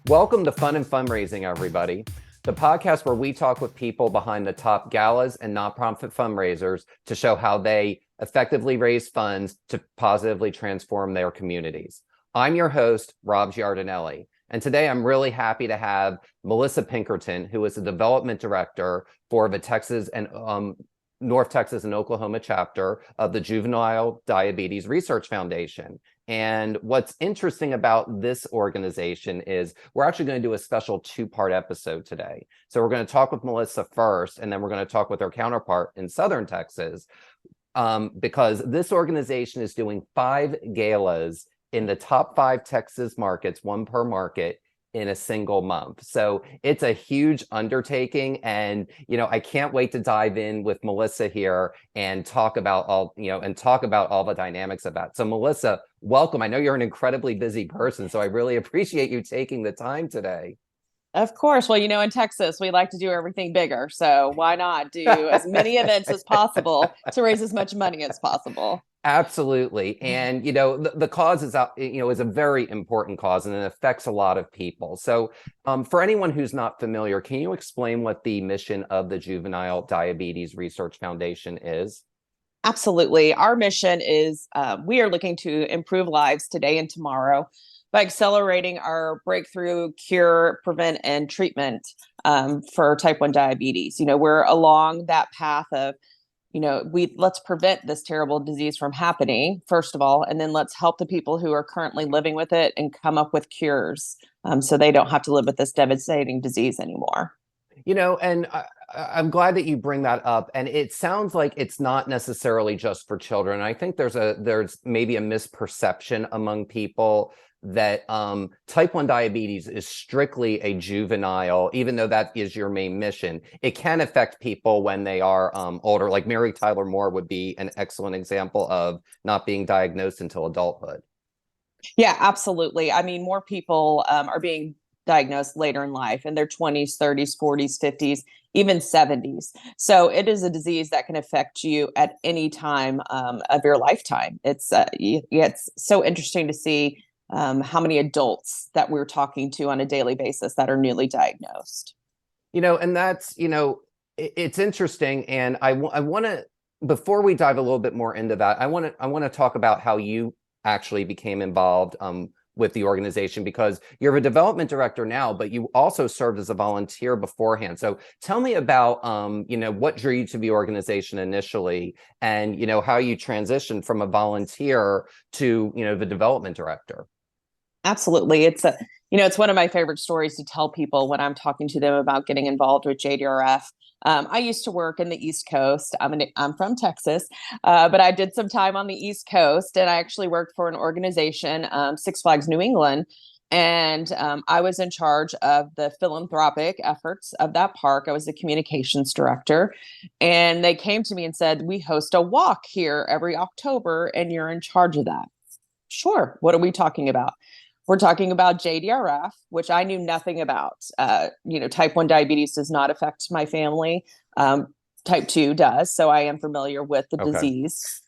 Welcome to Fun and Fundraising, everybody. The podcast where we talk with people behind the top galas and nonprofit fundraisers to show how they effectively raise funds to positively transform their communities. I'm your host, Rob Giardinelli, and today I'm really happy to have Melissa Pinkerton, who is the development director for the Texas and North Texas and Oklahoma chapter of the Juvenile Diabetes Research Foundation. And what's interesting about this organization is we're actually going to do a special two-part episode today. So we're going to talk with Melissa first, and then we're going to talk with her counterpart in Southern Texas, because this organization is doing 5 galas in the top 5 Texas markets, one per market, in a single month. So it's a huge undertaking. And, I can't wait to dive in with Melissa here and talk about all the dynamics of that. So Melissa, welcome. I know you're an incredibly busy person, so I really appreciate you taking the time today. Of course. Well, in Texas, we like to do everything bigger. So why not do as many events as possible to raise as much money as possible? Absolutely. And, the cause is, is a very important cause, and it affects a lot of people. So for anyone who's not familiar, can you explain what the mission of the Juvenile Diabetes Research Foundation is? Absolutely. Our mission is we are looking to improve lives today and tomorrow by accelerating our breakthrough, cure, prevent, and treatment for type 1 diabetes. We're along that path of let's prevent this terrible disease from happening, first of all, and then let's help the people who are currently living with it and come up with cures so they don't have to live with this devastating disease anymore. And I'm glad that you bring that up. And it sounds like it's not necessarily just for children. I think there's maybe a misperception among people that type 1 diabetes is strictly a juvenile, even though that is your main mission. It can affect people when they are older, like Mary Tyler Moore would be an excellent example of not being diagnosed until adulthood. Yeah, absolutely. I mean, more people are being diagnosed later in life, in their 20s, 30s, 40s, 50s, even 70s. So it is a disease that can affect you at any time of your lifetime. It's so interesting to see how many adults that we're talking to on a daily basis that are newly diagnosed. And that's, it's interesting. And I want to, before we dive a little bit more into that, I want to talk about how you actually became involved with the organization, because you're a development director now, but you also served as a volunteer beforehand. So tell me about, what drew you to the organization initially, and, how you transitioned from a volunteer to, the development director. Absolutely. It's one of my favorite stories to tell people when I'm talking to them about getting involved with JDRF. I used to work in the East Coast. I'm from Texas, but I did some time on the East Coast, and I actually worked for an organization, Six Flags New England. And I was in charge of the philanthropic efforts of that park. I was the communications director. And they came to me and said, "We host a walk here every October, and you're in charge of that." Sure. What are we talking about? We're talking about JDRF, which I knew nothing about. Type 1 diabetes does not affect my family. Type 2 does. So I am familiar with the disease.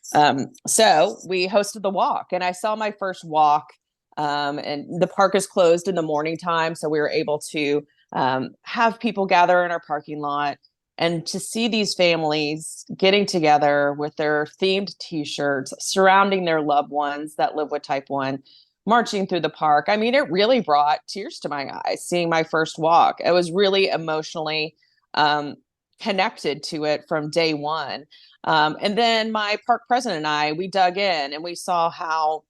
So we hosted the walk, and I saw my first walk, and the park is closed in the morning time. So we were able to have people gather in our parking lot, and to see these families getting together with their themed T-shirts, surrounding their loved ones that live with type 1, marching through the park. I mean, it really brought tears to my eyes seeing my first walk. I was really emotionally connected to it from day one. And then my park president and we dug in, and we saw how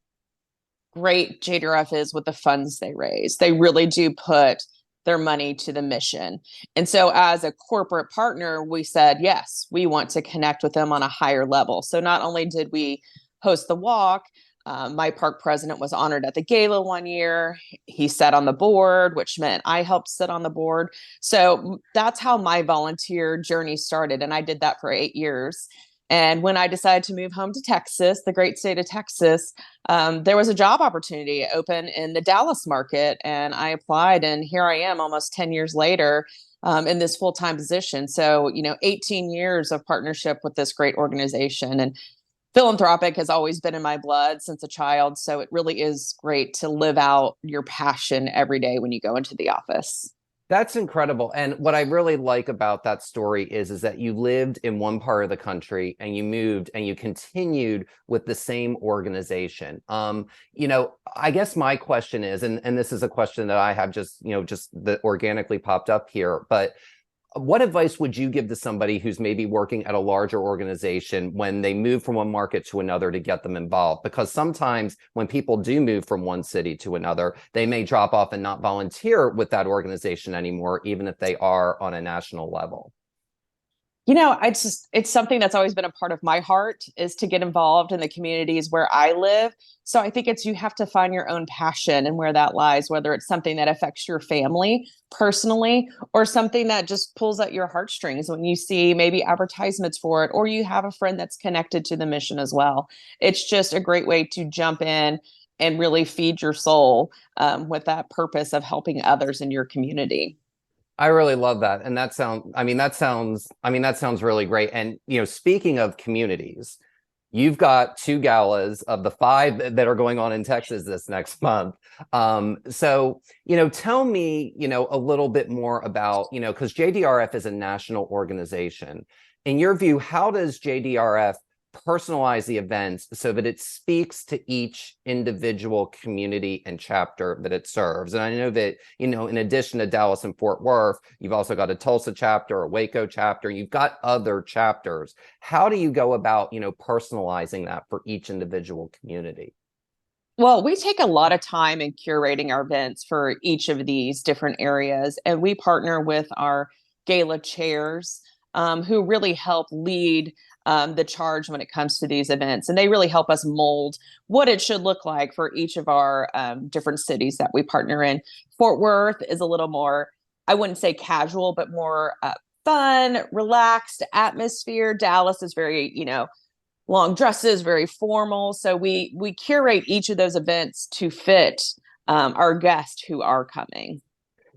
great JDRF is with the funds they raise. They really do put their money to the mission. And so as a corporate partner, we said, yes, we want to connect with them on a higher level. So not only did we host the walk, my park president was honored at the gala one year. He sat on the board, which meant I helped sit on the board. So that's how my volunteer journey started. And I did that for 8 years. And when I decided to move home to Texas, the great state of Texas, there was a job opportunity open in the Dallas market. And I applied, and here I am almost 10 years later in this full-time position. So, 18 years of partnership with this great organization. And Philanthropic has always been in my blood since a child. So it really is great to live out your passion every day when you go into the office. That's incredible. And what I really like about that story is that you lived in one part of the country and you moved and you continued with the same organization. I guess my question is, and this is a question that I have just that organically popped up here, but what advice would you give to somebody who's maybe working at a larger organization when they move from one market to another to get them involved? Because sometimes when people do move from one city to another, they may drop off and not volunteer with that organization anymore, even if they are on a national level. It's something that's always been a part of my heart is to get involved in the communities where I live. So I think you have to find your own passion and where that lies, whether it's something that affects your family personally or something that just pulls at your heartstrings when you see maybe advertisements for it, or you have a friend that's connected to the mission as well. It's just a great way to jump in and really feed your soul with that purpose of helping others in your community. I really love that. And that sounds really great. And, speaking of communities, you've got 2 galas of the 5 that are going on in Texas this next month. Tell me, a little bit more about, because JDRF is a national organization. In your view, how does JDRF personalize the events so that it speaks to each individual community and chapter that it serves? And I know that, in addition to Dallas and Fort Worth, you've also got a Tulsa chapter, a Waco chapter, you've got other chapters. How do you go about, personalizing that for each individual community? Well, we take a lot of time in curating our events for each of these different areas, and we partner with our gala chairs who really help lead the charge when it comes to these events. And they really help us mold what it should look like for each of our different cities that we partner in. Fort Worth is a little more, I wouldn't say casual, but more fun, relaxed atmosphere. Dallas is very, long dresses, very formal. So we curate each of those events to fit our guests who are coming.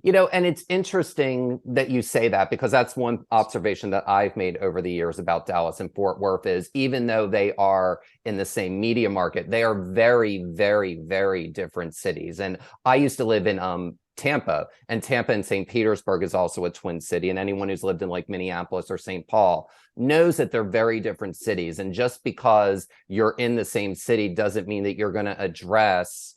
And it's interesting that you say that, because that's one observation that I've made over the years about Dallas and Fort Worth is, even though they are in the same media market, they are very, very, very different cities. And I used to live in Tampa, and Tampa and St. Petersburg is also a twin city. And anyone who's lived in like Minneapolis or St. Paul knows that they're very different cities. And just because you're in the same city doesn't mean that you're going to address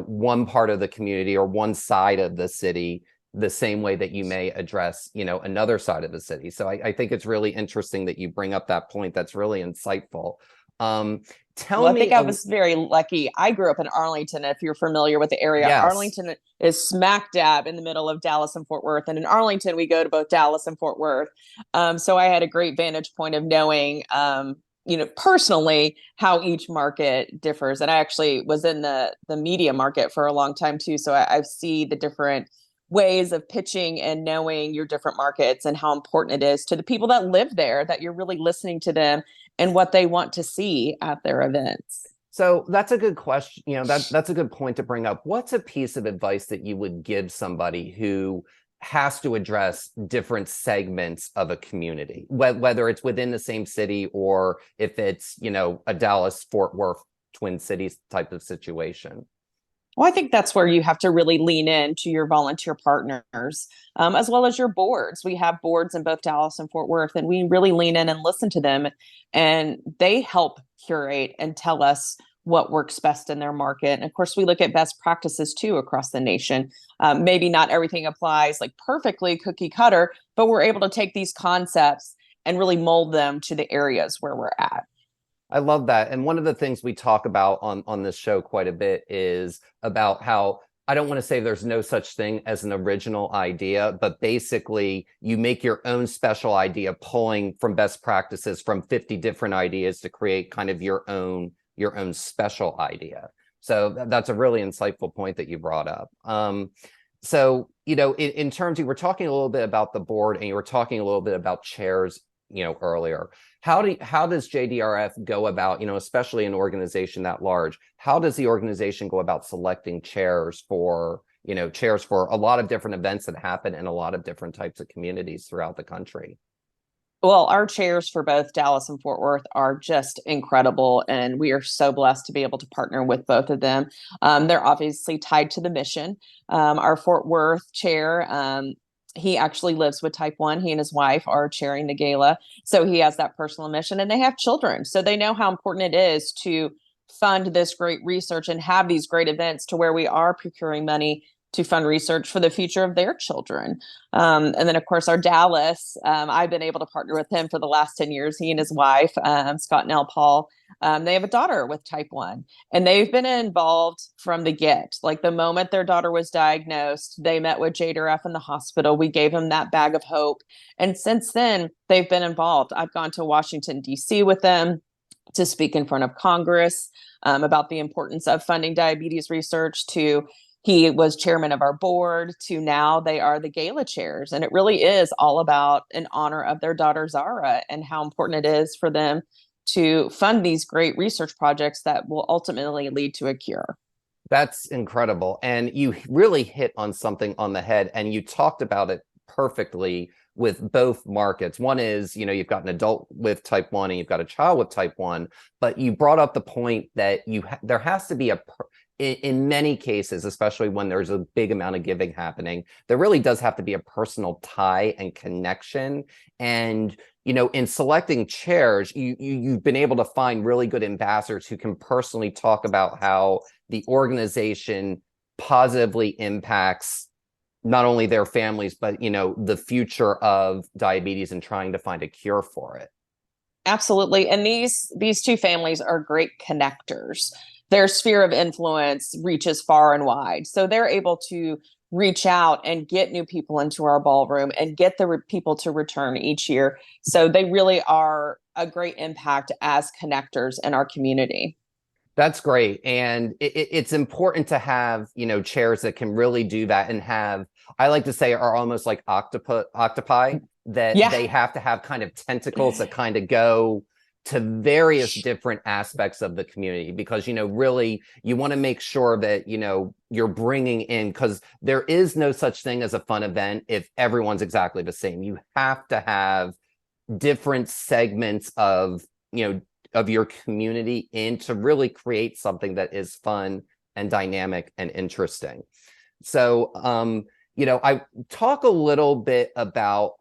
one part of the community or one side of the city the same way that you may address, another side of the city. So I think it's really interesting that you bring up that point. That's really insightful. I think I was very lucky. I grew up in Arlington. If you're familiar with the area, yes. Arlington is smack dab in the middle of Dallas and Fort Worth. And in Arlington, we go to both Dallas and Fort Worth. So I had a great vantage point of knowing personally how each market differs. And I actually was in the media market for a long time too. So I see the different ways of pitching and knowing your different markets and how important it is to the people that live there, that you're really listening to them and what they want to see at their events. So that's a good question. That's a good point to bring up. What's a piece of advice that you would give somebody who has to address different segments of a community, whether it's within the same city or if it's, a Dallas, Fort Worth, Twin Cities type of situation? Well, I think that's where you have to really lean into your volunteer partners, as well as your boards. We have boards in both Dallas and Fort Worth, and we really lean in and listen to them. And they help curate and tell us what works best in their market. And of course, we look at best practices too across the nation. Maybe not everything applies like perfectly cookie cutter, but we're able to take these concepts and really mold them to the areas where we're at. I love that. And one of the things we talk about on this show quite a bit is about how, I don't want to say there's no such thing as an original idea, but basically you make your own special idea, pulling from best practices from 50 different ideas to create kind of your own special idea. So that's a really insightful point that you brought up. In terms, you were talking a little bit about the board and you were talking a little bit about chairs, earlier. How does JDRF go about, especially an organization that large, how does the organization go about selecting chairs for a lot of different events that happen in a lot of different types of communities throughout the country? Well, our chairs for both Dallas and Fort Worth are just incredible, and we are so blessed to be able to partner with both of them. They're obviously tied to the mission. Our Fort Worth chair, he actually lives with type 1. He and his wife are chairing the gala, so he has that personal mission, and they have children, so they know how important it is to fund this great research and have these great events to where we are procuring money to fund research for the future of their children. And then, of course, our Dallas, I've been able to partner with him for the last 10 years. He and his wife, Scott and Elle Paul, they have a daughter with type 1, and they've been involved from the get. Like the moment their daughter was diagnosed, they met with JDRF in the hospital. We gave them that bag of hope. And since then, they've been involved. I've gone to Washington, D.C. with them to speak in front of Congress about the importance of funding diabetes research. To he was chairman of our board, to now they are the gala chairs. And it really is all about in honor of their daughter, Zara, and how important it is for them to fund these great research projects that will ultimately lead to a cure. That's incredible. And you really hit on something on the head, and you talked about it perfectly with both markets. One is, you've got an adult with type 1 and you've got a child with type 1, but you brought up the point that there has to be in many cases, especially when there's a big amount of giving happening, there really does have to be a personal tie and connection. And, in selecting chairs, you've been able to find really good ambassadors who can personally talk about how the organization positively impacts not only their families, but, the future of diabetes and trying to find a cure for it. Absolutely. And these two families are great connectors. Their sphere of influence reaches far and wide. So they're able to reach out and get new people into our ballroom and get the people to return each year. So they really are a great impact as connectors in our community. That's great. And it's important to have, chairs that can really do that and have, I like to say, are almost like octopi that they have to have kind of tentacles that kind of go to various different aspects of the community, because, really you want to make sure that, you're bringing in, because there is no such thing as a fun event if everyone's exactly the same. You have to have different segments of, of your community in to really create something that is fun and dynamic and interesting. So, I talk a little bit about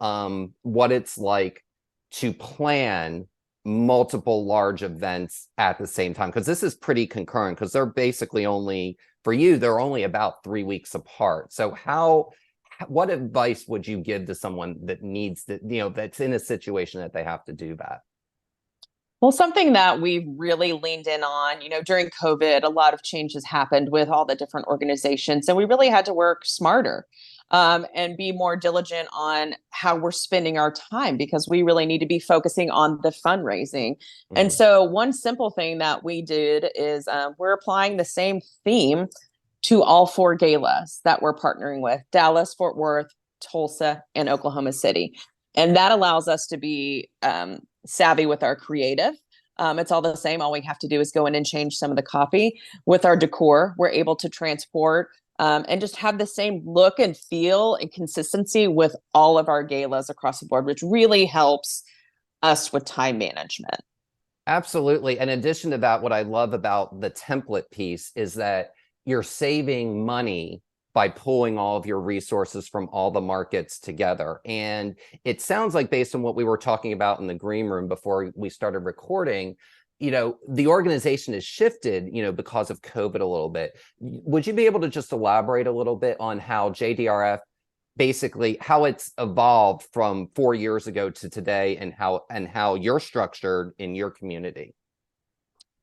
what it's like to plan multiple large events at the same time, because this is pretty concurrent, because they're basically they're only about 3 weeks apart. So what advice would you give to someone that needs to, that's in a situation that they have to do that? Well, something that we've really leaned in on, during COVID, a lot of changes happened with all the different organizations, and we really had to work smarter and be more diligent on how we're spending our time, because we really need to be focusing on the fundraising. Mm-hmm. And so one simple thing that we did is we're applying the same theme to all 4 galas that we're partnering with: Dallas, Fort Worth, Tulsa, and Oklahoma City. And that allows us to be savvy with our creative. It's all the same. All we have to do is go in and change some of the copy. With our decor, we're able to transport and just have the same look and feel and consistency with all of our galas across the board, which really helps us with time management. Absolutely. In addition to that, what I love about the template piece is that you're saving money by pulling all of your resources from all the markets together. And it sounds like, based on what we were talking about in the green room before we started recording, the organization has shifted, because of COVID a little bit. Would you be able to just elaborate a little bit on how JDRF, basically how it's evolved from 4 years ago to today, and how you're structured in your community?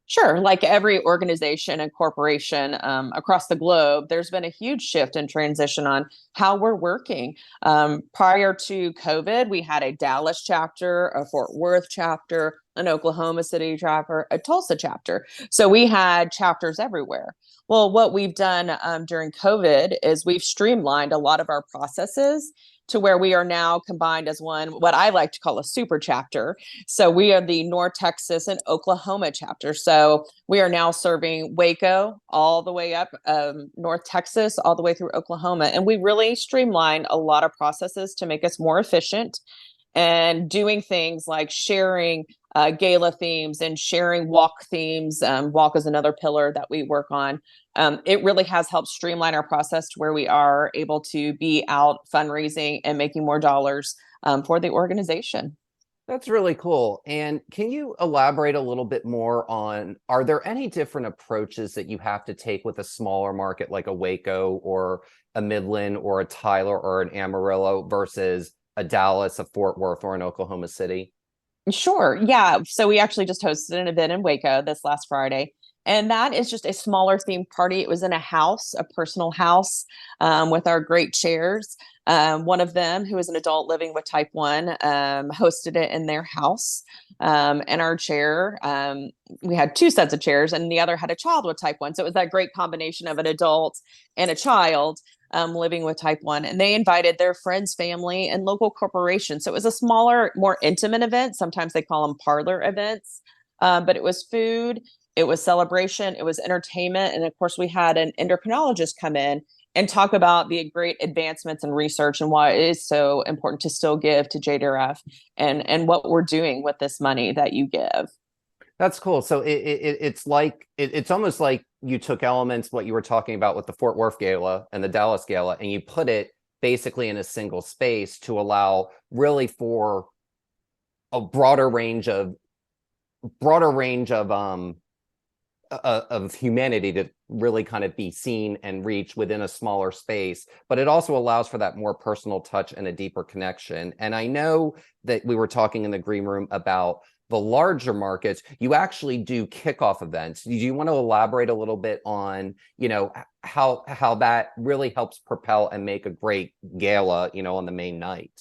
Sure. Like every organization and corporation across the globe, there's been a huge shift and transition on how we're working. Prior to COVID, we had a Dallas chapter, a Fort Worth chapter, an Oklahoma City chapter, a Tulsa chapter. So we had chapters everywhere. Well, what we've done during COVID is we've streamlined a lot of our processes to where we are now combined as one, what I like to call a super chapter. So we are the North Texas and Oklahoma chapter. So we are now serving Waco all the way up North Texas, all the way through Oklahoma. And we really streamlined a lot of processes to make us more efficient and doing things like sharing gala themes and sharing walk themes. Walk is another pillar that we work on. It really has helped streamline our process to where we are able to be out fundraising and making more dollars for the organization. That's really cool. And can you elaborate a little bit more on, are there any different approaches that you have to take with a smaller market like a Waco or a Midland or a Tyler or an Amarillo versus a Dallas, a Fort Worth, or an Oklahoma City? Sure. Yeah. So we actually just hosted an event in Waco this last Friday. And that is just a smaller themed party. It was in a house, a personal house, with our great chairs. One of them, who is an adult living with type 1, hosted it in their house. And our chair, we had two sets of chairs, and the other had a child with type 1. So it was that great combination of an adult and a child living with type 1. And they invited their friends, family, and local corporations. So it was a smaller, more intimate event. Sometimes they call them parlor events. But it was food, it was celebration, it was entertainment. And of course, we had an endocrinologist come in and talk about the great advancements in research and why it is so important to still give to JDRF and what we're doing with this money that you give. That's cool. So it's like it's almost like you took elements, what you were talking about with the Fort Worth Gala and the Dallas Gala, and you put it basically in a single space to allow really for a broader range of humanity to really kind of be seen and reach within a smaller space, but it also allows for that more personal touch and a deeper connection. And I know that we were talking in the green room about the larger markets. You actually do kickoff events. Do you want to elaborate a little bit on, how that really helps propel and make a great gala, on the main night?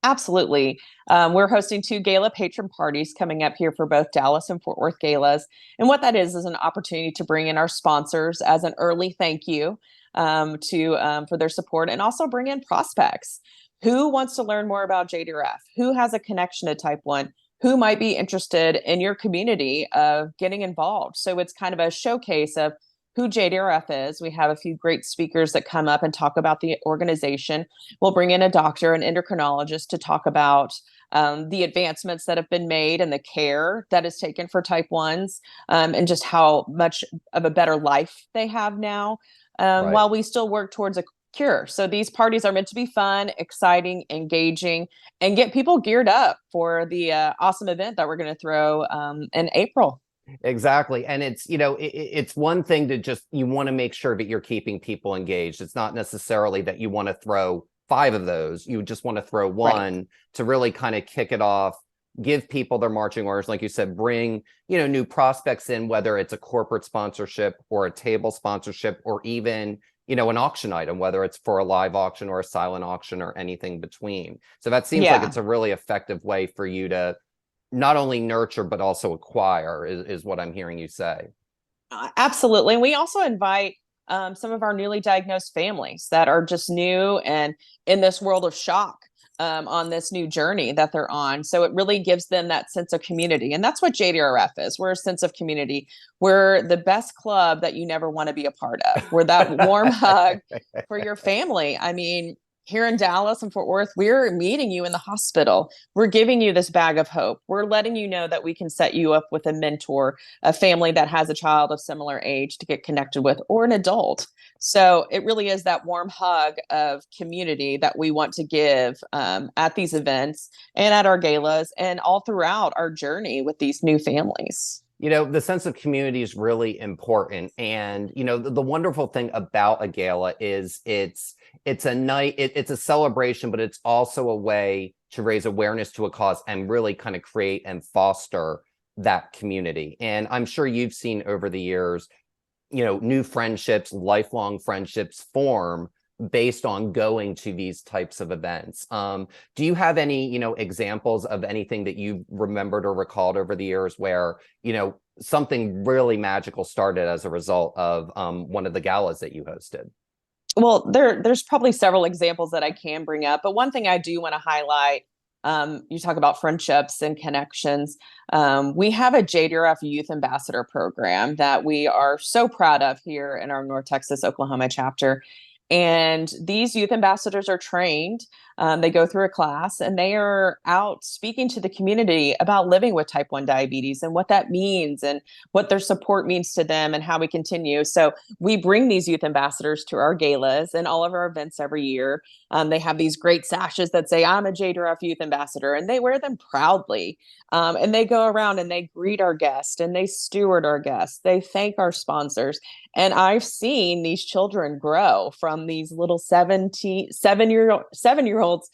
Absolutely. We're hosting two gala patron parties coming up here for both Dallas and Fort Worth galas. And what that is an opportunity to bring in our sponsors as an early thank you for their support, and also bring in prospects. Who wants to learn more about JDRF? Who has a connection to type 1? Who might be interested in your community of getting involved? So it's kind of a showcase of who JDRF is. We have a few great speakers that come up and talk about the organization. We'll bring in a doctor, an endocrinologist, to talk about the advancements that have been made and the care that is taken for type 1s, and just how much of a better life they have now, Right. while we still work towards a cure. So these parties are meant to be fun, exciting, engaging, and get people geared up for the awesome event that we're going to throw in April. Exactly. And it's one thing to just, you want to make sure that you're keeping people engaged. It's not necessarily that you want to throw 5 of those. You just want to throw one, right, to really kind of kick it off, give people their marching orders. Like you said, bring, new prospects in, whether it's a corporate sponsorship or a table sponsorship, or even, an auction item, whether it's for a live auction or a silent auction or anything between. So that seems like it's a really effective way for you to not only nurture, but also acquire, is what I'm hearing you say. Absolutely. And we also invite some of our newly diagnosed families that are just new and in this world of shock, on this new journey that they're on. So it really gives them that sense of community. And that's what JDRF is. We're a sense of community. We're the best club that you never want to be a part of. We're that warm hug for your family. I mean, here in Dallas and Fort Worth, we're meeting you in the hospital. We're giving you this bag of hope. We're letting you know that we can set you up with a mentor, a family that has a child of similar age to get connected with, or an adult. So it really is that warm hug of community that we want to give at these events and at our galas and all throughout our journey with these new families. The sense of community is really important. And, the wonderful thing about a gala is it's a night, it's a celebration, but it's also a way to raise awareness to a cause and really kind of create and foster that community. And I'm sure you've seen over the years, new friendships, lifelong friendships form based on going to these types of events. Do you have any, examples of anything that you've remembered or recalled over the years where, something really magical started as a result of one of the galas that you hosted? Well, there's probably several examples that I can bring up, but one thing I do want to highlight, you talk about friendships and connections. We have a JDRF Youth Ambassador program that we are so proud of here in our North Texas, Oklahoma chapter. And these youth ambassadors are trained. They go through a class and they are out speaking to the community about living with type 1 diabetes and what that means and what their support means to them and how we continue. So we bring these youth ambassadors to our galas and all of our events every year. They have these great sashes that say, I'm a JDRF youth ambassador, and they wear them proudly. And they go around and they greet our guests and they steward our guests. They thank our sponsors. And I've seen these children grow from these little 7-year-olds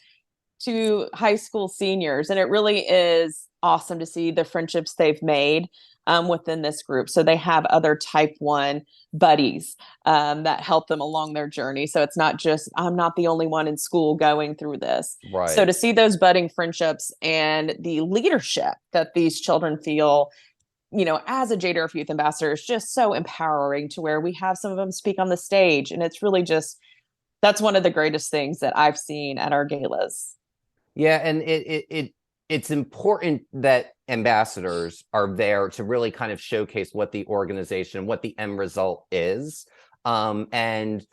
to high school seniors. And it really is awesome to see the friendships they've made within this group. So they have other type 1 buddies that help them along their journey. So it's not just, I'm not the only one in school going through this. Right. So to see those budding friendships and the leadership that these children feel, as a JDRF Youth Ambassador, is just so empowering, to where we have some of them speak on the stage. And it's really just, that's one of the greatest things that I've seen at our galas. Yeah, and it's important that ambassadors are there to really kind of showcase what the organization, what the end result is. And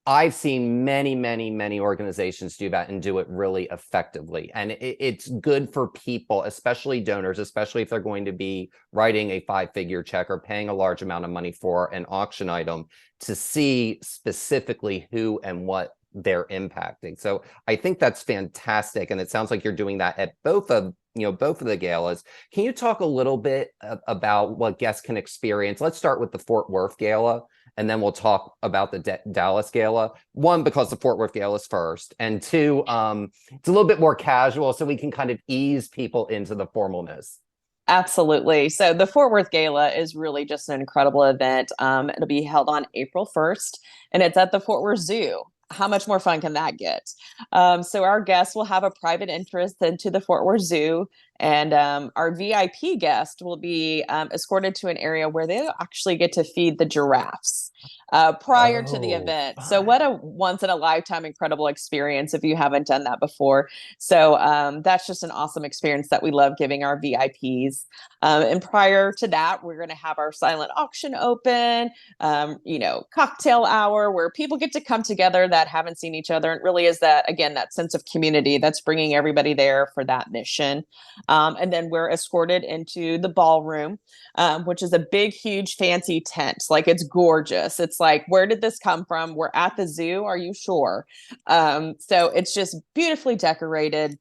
I've seen many, many, many organizations do that and do it really effectively. And it's good for people, especially donors, especially if they're going to be writing a 5-figure check or paying a large amount of money for an auction item, to see specifically who and what they're impacting. So I think that's fantastic. And it sounds like you're doing that at both of the galas. Can you talk a little bit about what guests can experience? Let's start with the Fort Worth Gala, and then we'll talk about the Dallas Gala. One, because the Fort Worth Gala is first, and two, it's a little bit more casual, so we can kind of ease people into the formalness. Absolutely. So the Fort Worth Gala is really just an incredible event. It'll be held on April 1st, and it's at the Fort Worth Zoo. How much more fun can that get? So our guests will have a private entrance into the Fort Worth Zoo, and our VIP guest will be escorted to an area where they actually get to feed the giraffes prior to the event. Fun. So what a once in a lifetime incredible experience if you haven't done that before. So that's just an awesome experience that we love giving our VIPs. And prior to that, we're going to have our silent auction open, cocktail hour, where people get to come together that haven't seen each other. And it really is that, again, that sense of community that's bringing everybody there for that mission. And then we're escorted into the ballroom, which is a big, huge, fancy tent. Like, it's gorgeous. It's like, where did this come from? We're at the zoo. Are you sure? So it's just beautifully decorated.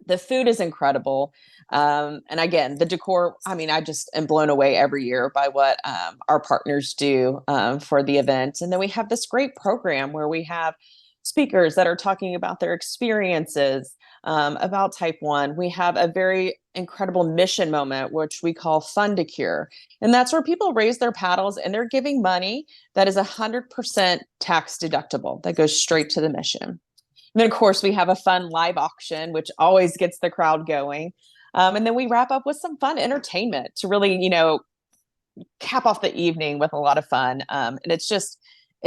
The food is incredible. And again, the decor, I just am blown away every year by what our partners do for the event. And then we have this great program where we have speakers that are talking about their experiences about type 1. We have a very incredible mission moment, which we call Fund to Cure. And that's where people raise their paddles and they're giving money that is 100% tax deductible, that goes straight to the mission. And then, of course, we have a fun live auction, which always gets the crowd going. And then we wrap up with some fun entertainment to really, cap off the evening with a lot of fun. And it's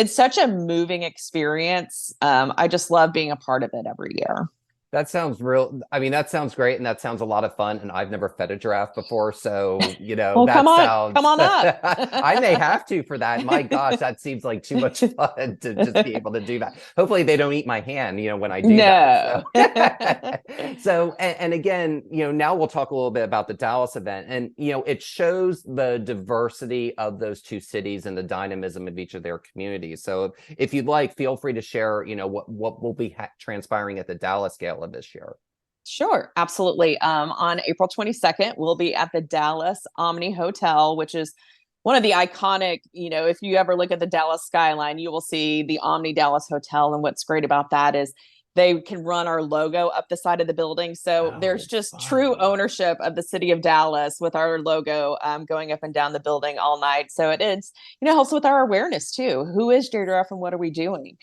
such a moving experience. I just love being a part of it every year. That sounds that sounds great. And that sounds a lot of fun. And I've never fed a giraffe before. So, Well, that come sounds, on up. I may have to for that. My gosh, that seems like too much fun to just be able to do that. Hopefully they don't eat my hand, when I do that. So, and again, now we'll talk a little bit about the Dallas event, and, it shows the diversity of those two cities and the dynamism of each of their communities. So if you'd like, feel free to share, what will be transpiring at the Dallas Gala this year. Sure, absolutely. On April 22nd, we'll be at the Dallas Omni Hotel, which is one of the iconic, if you ever look at the Dallas skyline, you will see the Omni Dallas Hotel. And what's great about that is they can run our logo up the side of the building. So there's just true ownership of the city of Dallas with our logo going up and down the building all night. So it is, helps with our awareness too. Who is JDRF and what are we doing?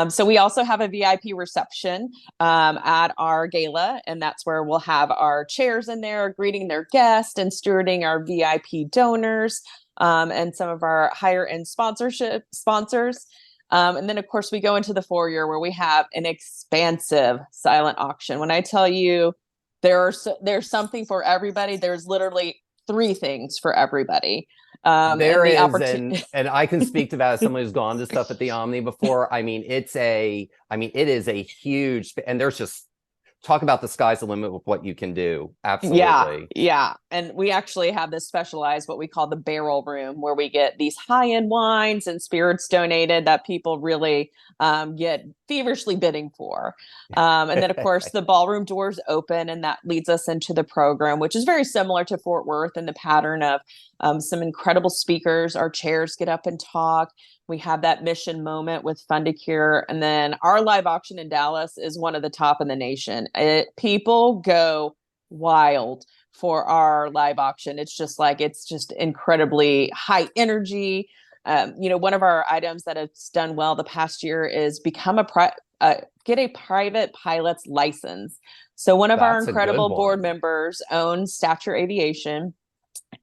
So we also have a VIP reception at our gala, and that's where we'll have our chairs in there greeting their guests and stewarding our VIP donors and some of our higher end sponsors. And then, of course, we go into the foyer where we have an expansive silent auction. When I tell you there's something for everybody, there's literally 3 things for everybody. There and the is, opportunity. and I can speak to that as someone who's gone to stuff at the Omni before. It is a huge, and there's just talk about the sky's the limit with what you can do. Yeah, Absolutely. yeah. And we actually have this specialized, what we call the barrel room, where we get these high-end wines and spirits donated that people really get feverishly bidding for. And then, of course, the ballroom doors open, and that leads us into the program, which is very similar to Fort Worth in the pattern of some incredible speakers. Our chairs get up and talk. We have that mission moment with Fund to Cure. And then our live auction in Dallas is one of the top in the nation. People go wild for our live auction. It's just incredibly high energy. One of our items that has done well the past year is get a private pilot's license. So one of our That's a good incredible board one. members owns Stature Aviation,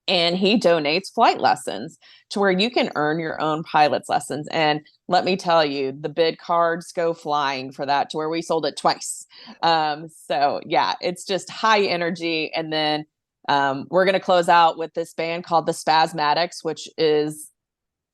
and he donates flight lessons to where you can earn your own pilot's lessons. And let me tell you, the bid cards go flying for that, to where we sold it twice. So yeah, it's just high energy. And then we're going to close out with this band called the Spasmatics, which is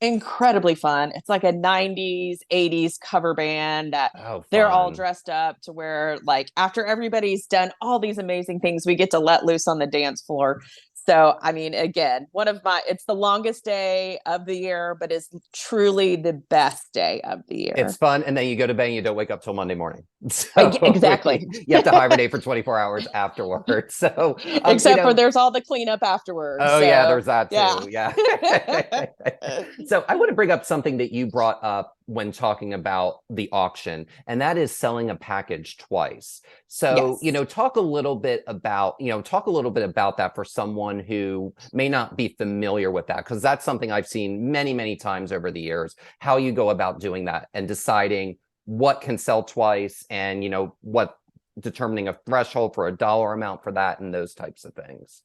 incredibly fun. It's like a 90s 80s cover band that they're all dressed up, to where, like, after everybody's done all these amazing things, we get to let loose on the dance floor. So, I mean, again, it's the longest day of the year, but it's truly the best day of the year. It's fun. And then you go to bed and you don't wake up till Monday morning. So exactly. You have to hibernate for 24 hours afterwards. So, except for there's all the cleanup afterwards. Oh, so, yeah, there's that too. Yeah. So I want to bring up something that you brought up when talking about the auction, and that is selling a package twice. So, Yes. talk a little bit about that for someone who may not be familiar with that, because that's something I've seen many, many times over the years, how you go about doing that and deciding what can sell twice, and, what determining a threshold for a dollar amount for that and those types of things.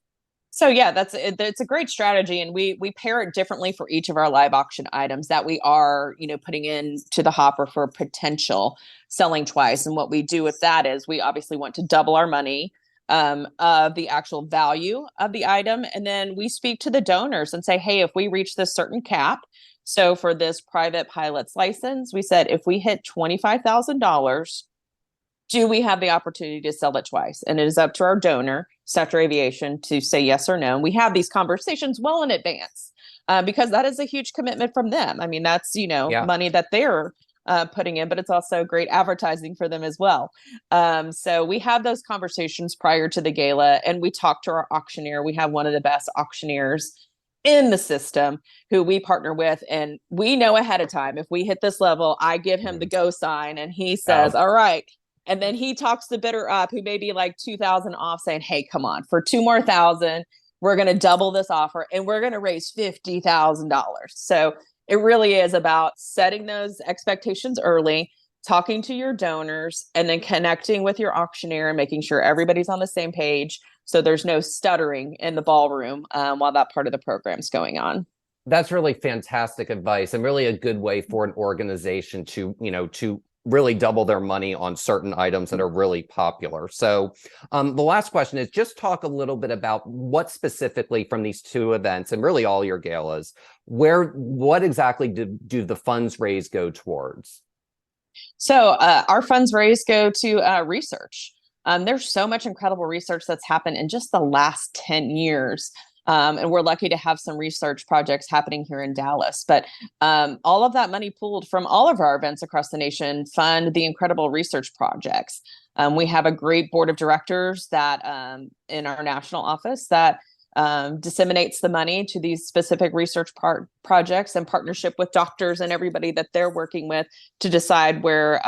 So yeah, it's a great strategy, and we pair it differently for each of our live auction items that we are, putting into the hopper for potential selling twice. And what we do with that is we obviously want to double our money of the actual value of the item, and then we speak to the donors and say, hey, if we reach this certain cap, so for this private pilot's license, we said if we hit $25,000, do we have the opportunity to sell it twice? And it is up to our donor, Stature Aviation, to say yes or no. And we have these conversations well in advance because that is a huge commitment from them. I mean, that's, money that they're putting in, but it's also great advertising for them as well. So we have those conversations prior to the gala, and we talk to our auctioneer. We have one of the best auctioneers in the system who we partner with, and we know ahead of time, if we hit this level, I give him the go sign, and he says, all right. And then he talks the bidder up, who may be like 2,000 off, saying, hey, come on, for 2,000 more, we're going to double this offer, and we're going to raise $50,000. So it really is about setting those expectations early, talking to your donors, and then connecting with your auctioneer and making sure everybody's on the same page, so there's no stuttering in the ballroom while that part of the program's going on. That's really fantastic advice, and really a good way for an organization to really double their money on certain items that are really popular. So the last question is, just talk a little bit about what specifically from these two events, and really all your galas, what exactly do the funds raised go towards? So our funds raised go to research. There's so much incredible research that's happened in just the last 10 years. And we're lucky to have some research projects happening here in Dallas. But all of that money pooled from all of our events across the nation fund the incredible research projects. We have a great board of directors that in our national office that disseminates the money to these specific research projects, in partnership with doctors and everybody that they're working with to decide where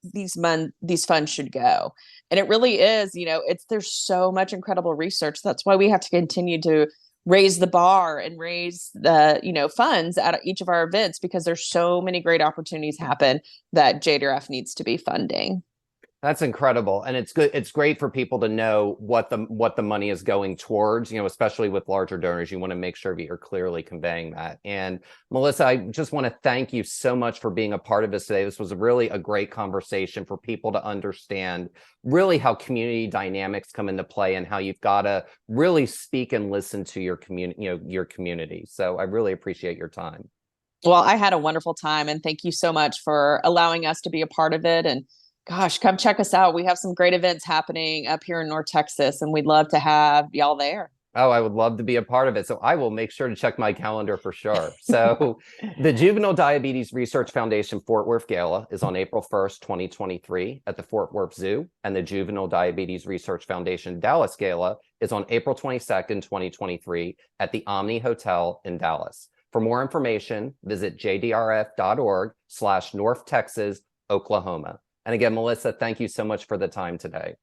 these funds should go. And it really is, there's so much incredible research. That's why we have to continue to raise the bar and raise the, funds at each of our events, because there's so many great opportunities happen that JDRF needs to be funding. That's incredible. And it's good. It's great for people to know what the money is going towards, especially with larger donors. You want to make sure that you're clearly conveying that. And Melissa, I just want to thank you so much for being a part of this today. This was really a great conversation for people to understand really how community dynamics come into play and how you've got to really speak and listen to your community, your community. So I really appreciate your time. Well, I had a wonderful time, and thank you so much for allowing us to be a part of it. And gosh, come check us out. We have some great events happening up here in North Texas, and we'd love to have y'all there. Oh, I would love to be a part of it. So I will make sure to check my calendar for sure. So the Juvenile Diabetes Research Foundation Fort Worth Gala is on April 1st, 2023 at the Fort Worth Zoo. And the Juvenile Diabetes Research Foundation Dallas Gala is on April 22nd, 2023 at the Omni Hotel in Dallas. For more information, visit jdrf.org/North Texas, Oklahoma. And again, Melissa, thank you so much for the time today.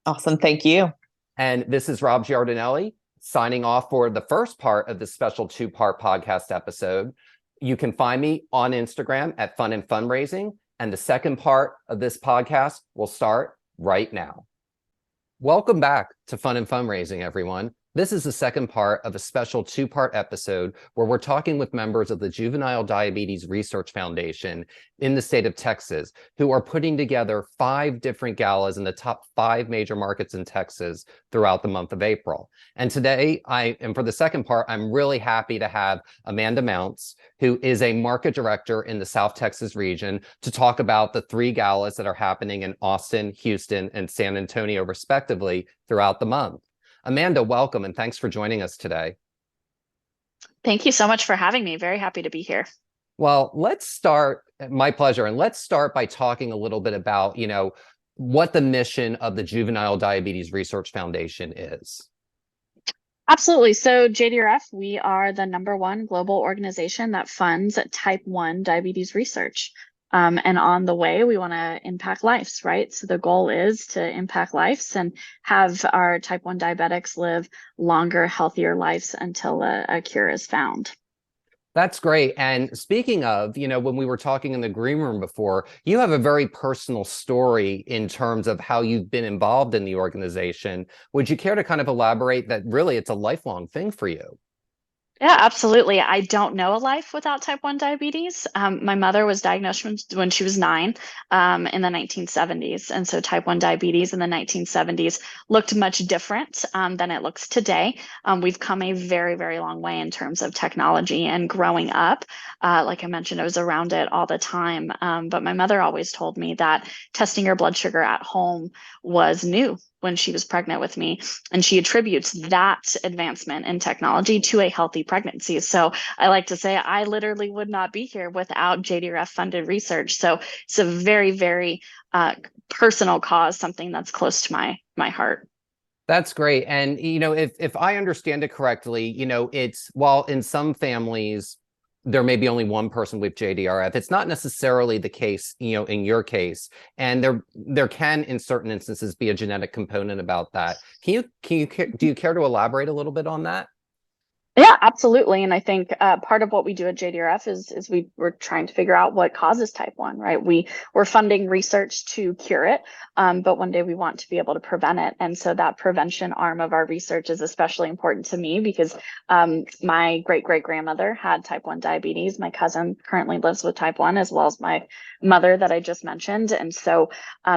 Awesome. Thank you. And this is Rob Giardinelli signing off for the first part of the special two-part podcast episode. You can find me on Instagram at Fun and Fundraising. And the second part of this podcast will start right now. Welcome back to Fun and Fundraising, everyone. This is the second part of a special two-part episode where we're talking with members of the Juvenile Diabetes Research Foundation in the state of Texas, who are putting together 5 different galas in the top 5 major markets in Texas throughout the month of April. And today, and for the second part, I'm really happy to have Amanda Mounts, who is a market director in the South Texas region, to talk about the 3 galas that are happening in Austin, Houston, and San Antonio, respectively, throughout the month. Amanda, welcome, and thanks for joining us today. Thank you so much for having me. Very happy to be here. Well, let's start, my pleasure, and let's start by talking a little bit about, what the mission of the Juvenile Diabetes Research Foundation is. Absolutely. So JDRF, we are the #1 global organization that funds type 1 diabetes research. And on the way, we want to impact lives, right? So the goal is to impact lives and have our type 1 diabetics live longer, healthier lives until a cure is found. That's great. And speaking of, when we were talking in the green room before, you have a very personal story in terms of how you've been involved in the organization. Would you care to kind of elaborate that really it's a lifelong thing for you? Yeah, absolutely. I don't know a life without type 1 diabetes. My mother was diagnosed when she was 9 in the 1970s. And so type 1 diabetes in the 1970s looked much different than it looks today. We've come a very, very long way in terms of technology and growing up. Like I mentioned, I was around it all the time. But my mother always told me that testing your blood sugar at home was new when she was pregnant with me. And she attributes that advancement in technology to a healthy pregnancy. So I like to say I literally would not be here without JDRF funded research. So it's a very, very personal cause, something that's close to my heart. That's great. And, if I understand it correctly, it's while in some families, there may be only one person with JDRF. It's not necessarily the case, in your case, and there can, in certain instances, be a genetic component about that. Do you care to elaborate a little bit on that? Yeah, absolutely. And I think part of what we do at JDRF is we're trying to figure out what causes type 1, right? We're funding research to cure it, but one day we want to be able to prevent it. And so that prevention arm of our research is especially important to me because my great-great-grandmother had type 1 diabetes. My cousin currently lives with type 1, as well as my mother that I just mentioned. And so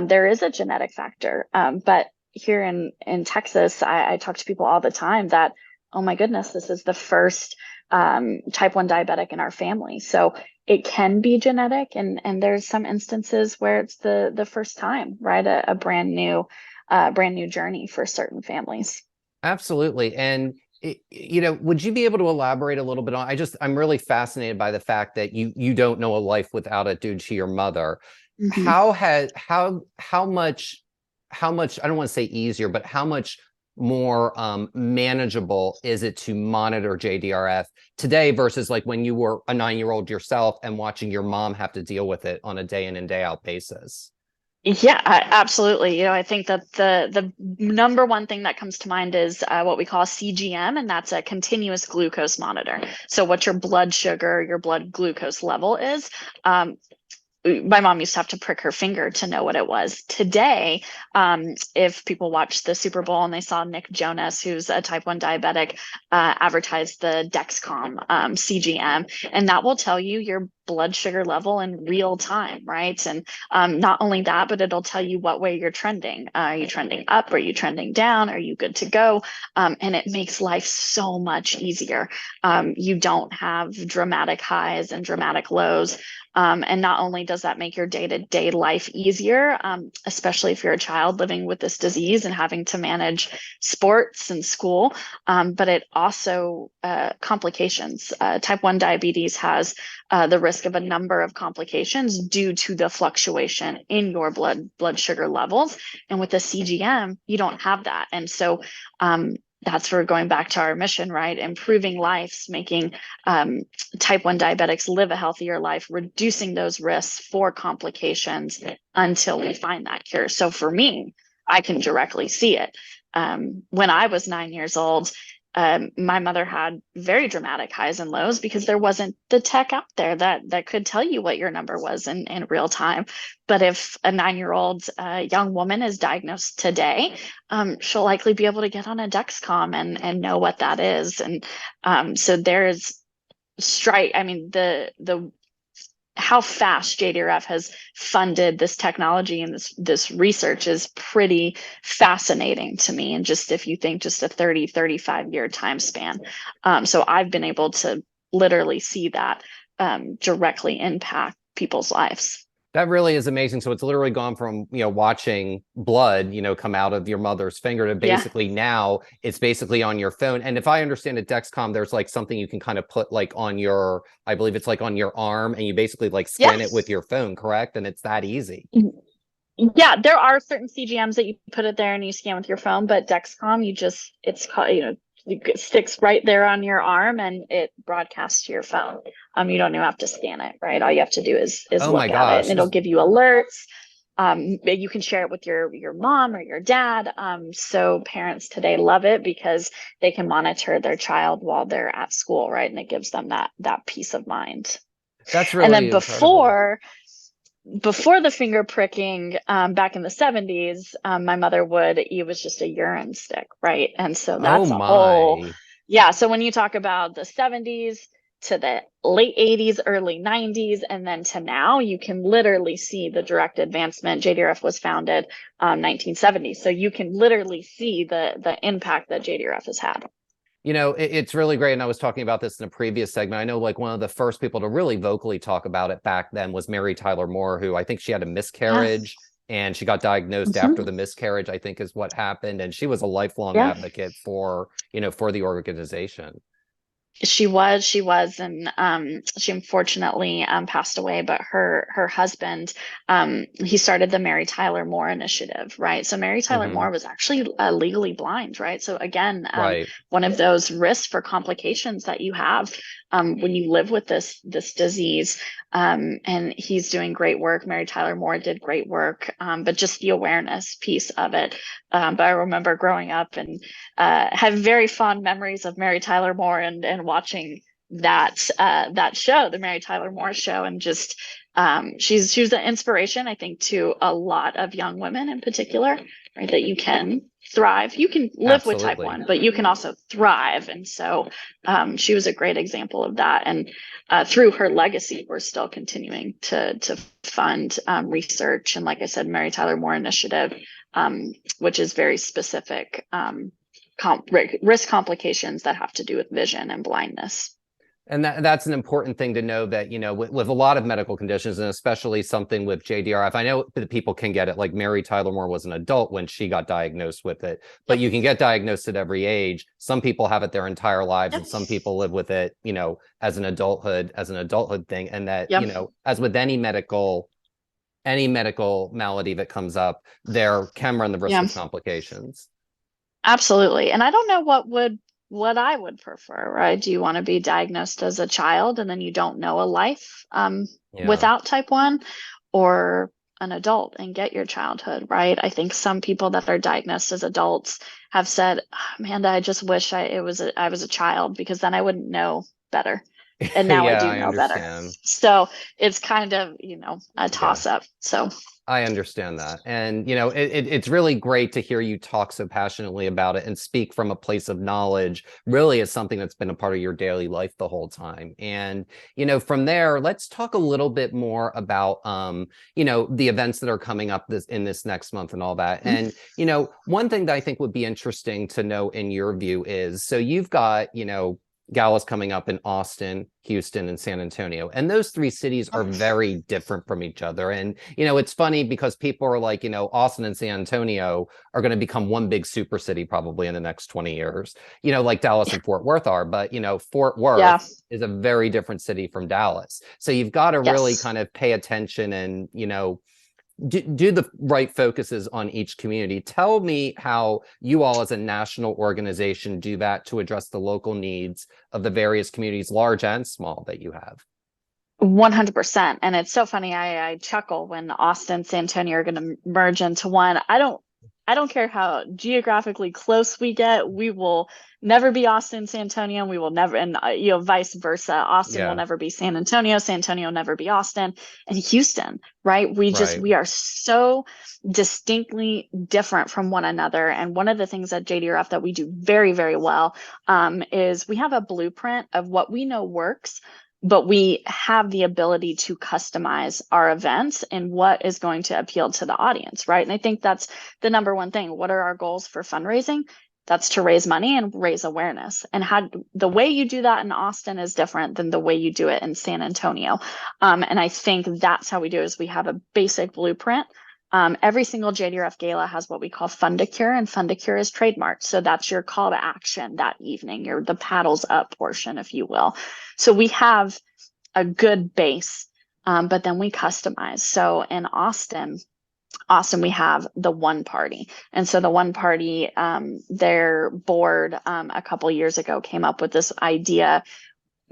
there is a genetic factor. But here in Texas, I talk to people all the time that, oh my goodness, this is the first type 1 diabetic in our family. So it can be genetic, and there's some instances where it's the first time, right? A brand new journey for certain families. Absolutely. And would you be able to elaborate a little bit on? I'm really fascinated by the fact that you don't know a life without it due to your mother. Mm-hmm. How much I don't want to say easier, but how much more manageable is it to monitor JDRF today versus like when you were a 9-year-old yourself and watching your mom have to deal with it on a day in and day out basis? Yeah, absolutely. I think that the #1 thing that comes to mind is what we call CGM, and that's a continuous glucose monitor. So what your blood sugar, your blood glucose level is. my mom used to have to prick her finger to know what it was. Today, if people watched the Super Bowl and they saw Nick Jonas, who's a type 1 diabetic, advertise the Dexcom CGM, and that will tell you your blood sugar level in real time, right? And not only that, but it'll tell you what way you're trending. Are you trending up? Are you trending down? Are you good to go? And it makes life so much easier. You don't have dramatic highs and dramatic lows. And not only does that make your day-to-day life easier, especially if you're a child living with this disease and having to manage sports and school, but it also complications. Type 1 diabetes has the risk of a number of complications due to the fluctuation in your blood sugar levels. And with the CGM, you don't have that. And so that's where going back to our mission, right? Improving lives, making type 1 diabetics live a healthier life, reducing those risks for complications until we find that cure. So for me, I can directly see it. When I was 9 years old, my mother had very dramatic highs and lows because there wasn't the tech out there that could tell you what your number was in real time. But if a 9-year-old young woman is diagnosed today, she'll likely be able to get on a Dexcom and know what that is. And so there's I mean, the how fast JDRF has funded this technology and this research is pretty fascinating to me. And just if you think just a 35 year time span. So I've been able to literally see that directly impact people's lives. That really is amazing. So it's literally gone from, watching blood, come out of your mother's finger to basically now it's basically on your phone. And if I understand it, Dexcom, there's like something you can kind of put like on your, I believe it's like on your arm, and you basically like scan it with your phone, correct? And it's that easy. Yeah, there are certain CGMs that you put it there and you scan with your phone, but Dexcom, it's called, it sticks right there on your arm and it broadcasts to your phone. You don't even have to scan it, right? All you have to do is look at it, and it'll give you alerts. You can share it with your mom or your dad. So parents today love it because they can monitor their child while they're at school, right? And it gives them that peace of mind. That's really and then incredible. Before the finger pricking, back in the 70s, my mother it was just a urine stick, right? And so that's a whole, so when you talk about the 70s to the late 80s, early 90s, and then to now, you can literally see the direct advancement. JDRF was founded 1970. So you can literally see the impact that JDRF has had. It's really great. And I was talking about this in a previous segment. I know like one of the first people to really vocally talk about it back then was Mary Tyler Moore, who I think she had a miscarriage and she got diagnosed after the miscarriage, I think is what happened. And she was a lifelong advocate for the organization. She was, and she unfortunately passed away. But her husband, he started the Mary Tyler Moore initiative, right? So Mary Tyler Moore was actually legally blind, right? So again, one of those risks for complications that you have when you live with this disease. And he's doing great work. Mary Tyler Moore did great work, but just the awareness piece of it. But I remember growing up and have very fond memories of Mary Tyler Moore and watching that show, the Mary Tyler Moore show, and just she's an inspiration, I think, to a lot of young women in particular, right? That you can thrive, you can live with type 1, but you can also thrive. And so she was a great example of that. And through her legacy, we're still continuing to fund research. And like I said, Mary Tyler Moore Initiative, which is very specific risk complications that have to do with vision and blindness. And that's an important thing to know that, with a lot of medical conditions, and especially something with JDRF, I know that people can get it. Like Mary Tyler Moore was an adult when she got diagnosed with it, but you can get diagnosed at every age. Some people have it their entire lives, and some people live with it, as an adulthood thing. And that, as with any medical malady that comes up, there can run the risk of complications. Absolutely. And I don't know what I would prefer, right? Do you want to be diagnosed as a child and then you don't know a life without type 1, or an adult and get your childhood, right? I think some people that are diagnosed as adults have said, Amanda, I just wish I was a child, because then I wouldn't know better, and now I Yeah, do I know better. understand. So it's kind of, a Yeah. toss up. So I understand that. And, it's really great to hear you talk so passionately about it and speak from a place of knowledge. Really, is something that's been a part of your daily life the whole time. And, from there, let's talk a little bit more about, the events that are coming up in this next month and all that. And, one thing that I think would be interesting to know in your view is, so you've got, galas coming up in Austin, Houston, and San Antonio. And those three cities are very different from each other. And, it's funny because people are like, Austin and San Antonio are going to become one big super city probably in the next 20 years, like Dallas and Fort Worth are. But, Fort yeah, Worth is a very different city from Dallas. So you've got to really yes. kind of pay attention and, do the right focuses on each community. Tell me how you all as a national organization do that to address the local needs of the various communities, large and small, that you have. 100%. And it's so funny. I chuckle when Austin, San Antonio are going to merge into one. I don't care how geographically close we get. We will never be Austin, San Antonio. And we will never, and vice versa. Austin will Yeah, never be San Antonio. San Antonio will never be Austin and Houston, right? right. We are so distinctly different from one another. And one of the things at JDRF that we do very, very well is we have a blueprint of what we know works, but we have the ability to customize our events and what is going to appeal to the audience, right? And I think that's the number one thing. What are our goals for fundraising? That's to raise money and raise awareness. And the way you do that in Austin is different than the way you do it in San Antonio. And I think that's how we do it, is we have a basic blueprint. Every single JDRF gala has what we call Fund to Cure, and Fund to Cure is trademarked. So that's your call to action that evening, the paddles up portion, if you will. So we have a good base, but then we customize. So in Austin, we have the One Party. And so the One Party, their board a couple years ago came up with this idea,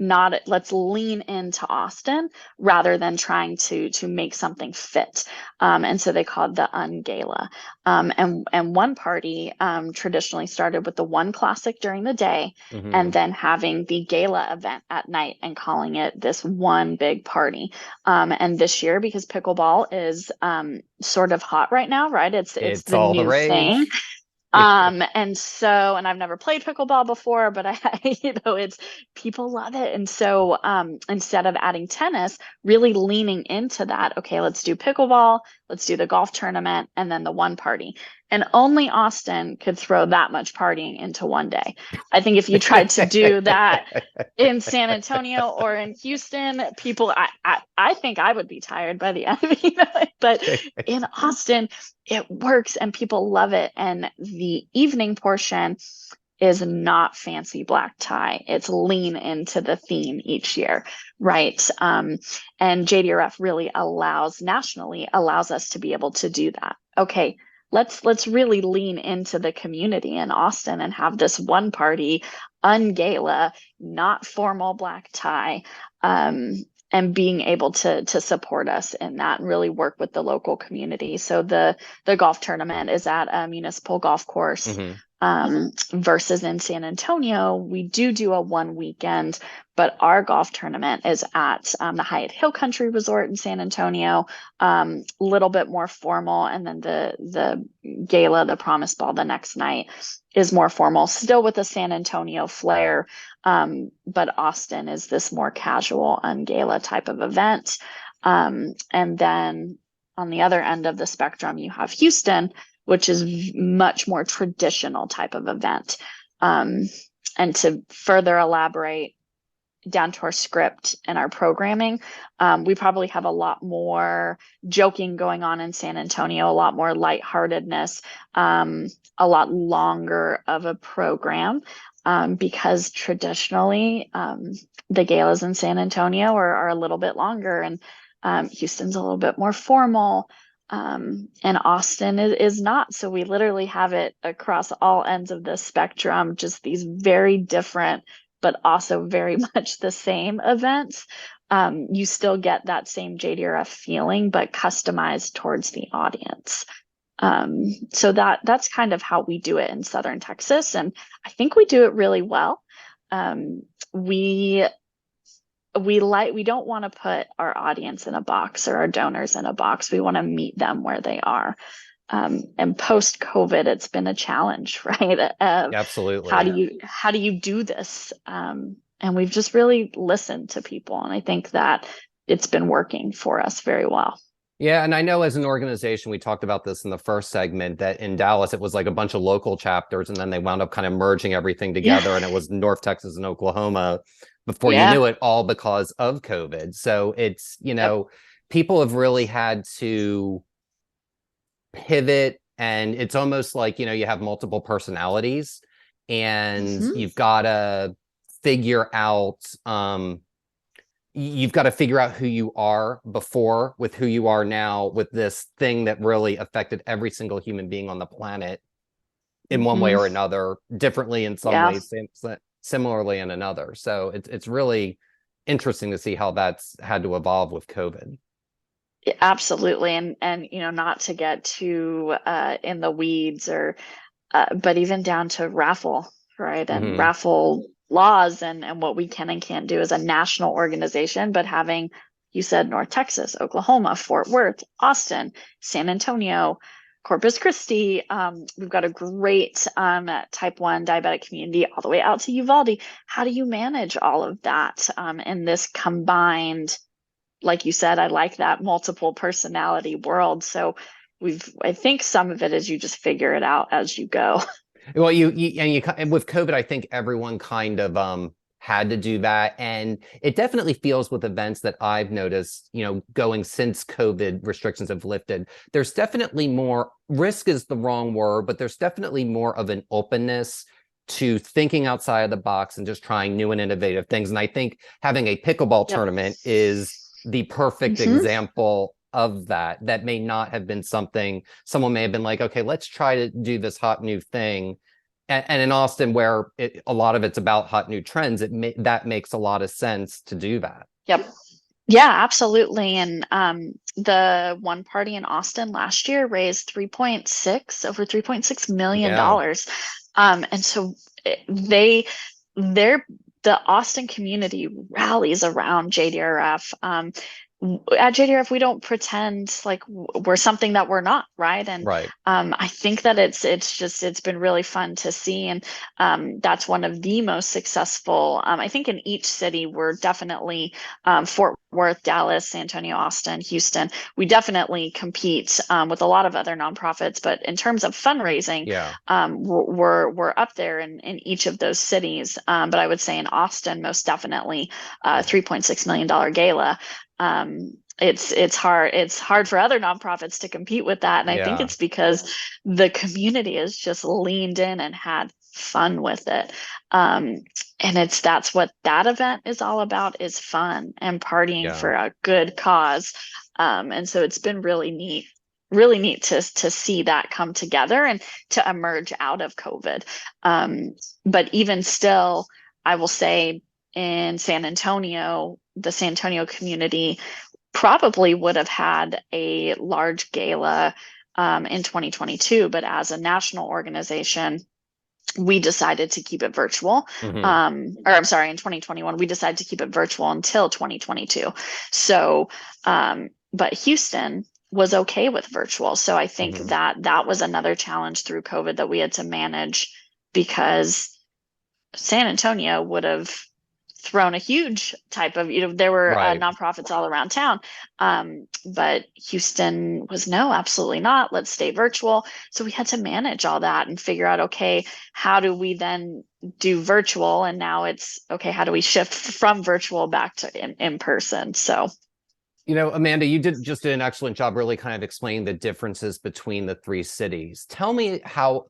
not let's lean into Austin rather than trying to make something fit. And so they called the Ungala. And One Party traditionally started with the one classic during the day, and then having the gala event at night and calling it this one big party. And this year, because pickleball is sort of hot right now, right? It's It's the all the new thing. rage. And I've never played pickleball before, but it's people love it. And so, instead of adding tennis, really leaning into that, okay, let's do pickleball, let's do the golf tournament, and then the One Party. And only Austin could throw that much partying into one day. I think if you tried to do that in San Antonio or in Houston, people, I think I would be tired by the end of it, but in Austin, it works and people love it. And the evening portion is not fancy black tie. It's lean into the theme each year, right? And JDRF really nationally allows us to be able to do that. Okay, let's really lean into the community in Austin and have this One Party, ungala, not formal black tie, and being able to support us in that and really work with the local community. So the golf tournament is at a municipal golf course. Versus in San Antonio, we do a one weekend, but our golf tournament is at the Hyatt Hill Country Resort in San Antonio, little bit more formal. And then the gala, the Promise Ball the next night, is more formal, still with a San Antonio flair. But Austin is this more casual ungala type of event. And then on the other end of the spectrum, you have Houston, which is much more traditional type of event. And to further elaborate down to our script and our programming, we probably have a lot more joking going on in San Antonio, a lot more lightheartedness, a lot longer of a program, because traditionally the galas in San Antonio are a little bit longer, and Houston's a little bit more formal. And Austin is not. So we literally have it across all ends of the spectrum, just these very different, but also very much the same events. You still get that same JDRF feeling, but customized towards the audience. So that's kind of how we do it in Southern Texas. And I think we do it really well. We we don't want to put our audience in a box or our donors in a box. We want to meet them where they are. And post COVID, it's been a challenge, right? Absolutely. How do you do this? And we've just really listened to people, and I think that it's been working for us very well. Yeah, and I know as an organization, we talked about this in the first segment, that in Dallas, it was like a bunch of local chapters, and then they wound up kind of merging everything together, and it was North Texas and Oklahoma before you knew it, all because of COVID. So it's, people have really had to pivot, and it's almost like, you have multiple personalities, and you've got to figure out who you are before with who you are now, with this thing that really affected every single human being on the planet in one way or another, differently in some ways, similarly in another. So it's really interesting to see how that's had to evolve with COVID. Absolutely. And not to get too in the weeds, or but even down to raffle, right? And raffle laws, and what we can and can't do as a national organization. But having, you said, North Texas, Oklahoma, Fort Worth, Austin, San Antonio, Corpus Christi, we've got a great type 1 diabetic community all the way out to Uvalde. How do you manage all of that in this combined, like you said, I like that multiple personality world? So I think some of it is you just figure it out as you go. Well, and with COVID, I think everyone kind of had to do that. And it definitely feels with events that I've noticed, going since COVID restrictions have lifted, there's definitely more, risk is the wrong word, but there's definitely more of an openness to thinking outside of the box and just trying new and innovative things. And I think having a pickleball tournament is the perfect example of that. That may not have been something someone may have been like, okay, let's try to do this hot new thing. And in Austin, where a lot of it's about hot new trends, that makes a lot of sense to do that. Yep. Yeah, absolutely. And the one party in Austin last year raised over $3.6 million. And so the Austin community rallies around JDRF. At JDRF, we don't pretend like we're something that we're not, right? And I think that it's been really fun to see, and that's one of the most successful. I think in each city, we're definitely Fort Worth, Dallas, San Antonio, Austin, Houston. We definitely compete with a lot of other nonprofits, but in terms of fundraising, we're up there in each of those cities. But I would say in Austin, most definitely, $3.6 million gala. It's hard for other nonprofits to compete with that. And I think it's because the community has just leaned in and had fun with it. And that's what that event is all about, is fun and partying for a good cause. And so it's been really neat to see that come together and to emerge out of COVID. But even still, I will say, in San Antonio, the San Antonio community probably would have had a large gala in 2022, but as a national organization, we decided to keep it virtual. Or I'm sorry, in 2021, we decided to keep it virtual until 2022. So, but Houston was okay with virtual. So I think that was another challenge through COVID that we had to manage, because San Antonio would have thrown a huge type of, there were nonprofits all around town. But Houston was, no, absolutely not. Let's stay virtual. So we had to manage all that and figure out, okay, how do we then do virtual? And now it's, okay, how do we shift from virtual back to in person? So, Amanda, you did an excellent job really kind of explaining the differences between the three cities. Tell me how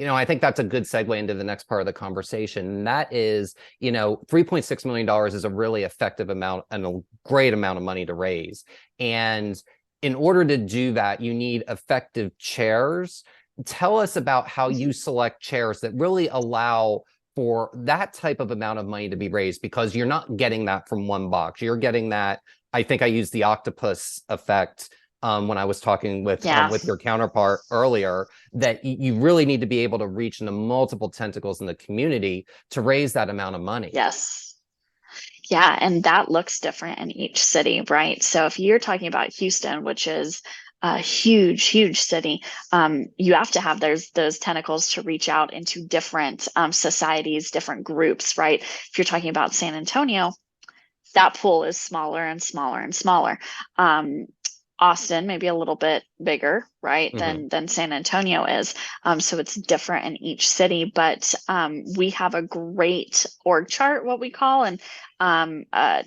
I think that's a good segue into the next part of the conversation. And that is, $3.6 million is a really effective amount and a great amount of money to raise. And in order to do that, you need effective chairs. Tell us about how you select chairs that really allow for that type of amount of money to be raised, because you're not getting that from one box. You're getting that, I think I used the octopus effect when I was talking with your counterpart earlier, that you really need to be able to reach into multiple tentacles in the community to raise that amount of money. Yes. Yeah, and that looks different in each city, right? So if you're talking about Houston, which is a huge, huge city, you have to have those tentacles to reach out into different societies, different groups, right? If you're talking about San Antonio, that pool is smaller and smaller and smaller. Austin maybe a little bit bigger, right, than San Antonio is. So it's different in each city, but we have a great org chart, what we call, and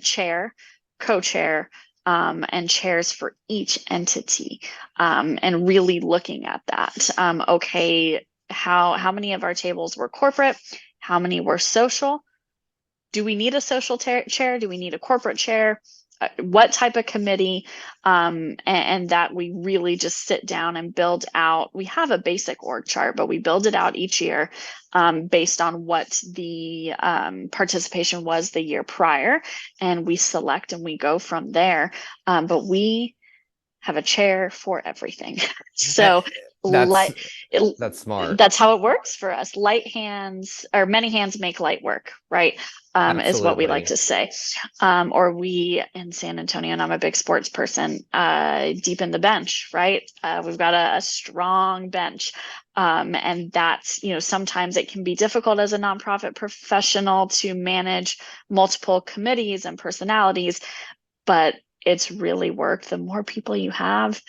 chair, co-chair, and chairs for each entity, and really looking at that. Okay, how many of our tables were corporate? How many were social? Do we need a social chair? Do we need a corporate chair? What type of committee? And that we really just sit down and build out. We have a basic org chart, but we build it out each year based on what the participation was the year prior. And we select and we go from there. But we have a chair for everything. So that's smart. That's how it works for us. Light hands, or many hands make light work, right? Is what we like to say. Or we in San Antonio, and I'm a big sports person, deep in the bench, right? We've got a strong bench. And that's, sometimes it can be difficult as a nonprofit professional to manage multiple committees and personalities, but it's really worked. The more people you have,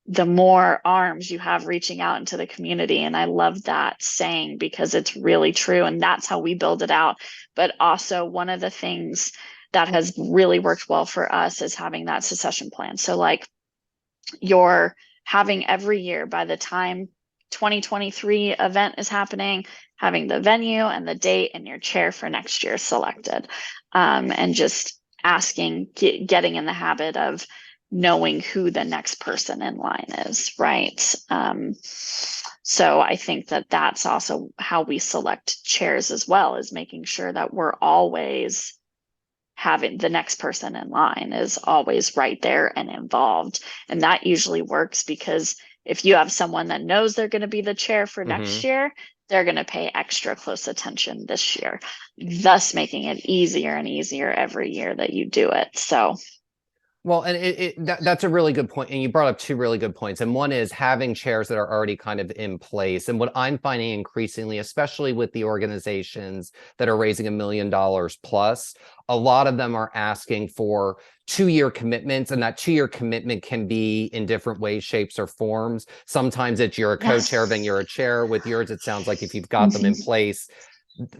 the more arms you have reaching out into the community. And I love that saying because it's really true. And that's how we build it out. But also, one of the things that has really worked well for us is having that succession plan. So like, you're having every year, by the time 2023 event is happening, having the venue and the date and your chair for next year selected, and just getting in the habit of knowing who the next person in line is, right? So I think that that's also how we select chairs as well, is making sure that we're always having the next person in line is always right there and involved. And that usually works because if you have someone that knows they're going to be the chair for next year, they're going to pay extra close attention this year, thus making it easier and easier every year that you do it. So well, and that's a really good point. And you brought up two really good points. And one is having chairs that are already kind of in place. And what I'm finding increasingly, especially with the organizations that are raising $1 million plus, a lot of them are asking for 2-year commitments. And that 2-year commitment can be in different ways, shapes, or forms. Sometimes it's you're a co-chair, then you're a chair. With yours, it sounds like if you've got them in place,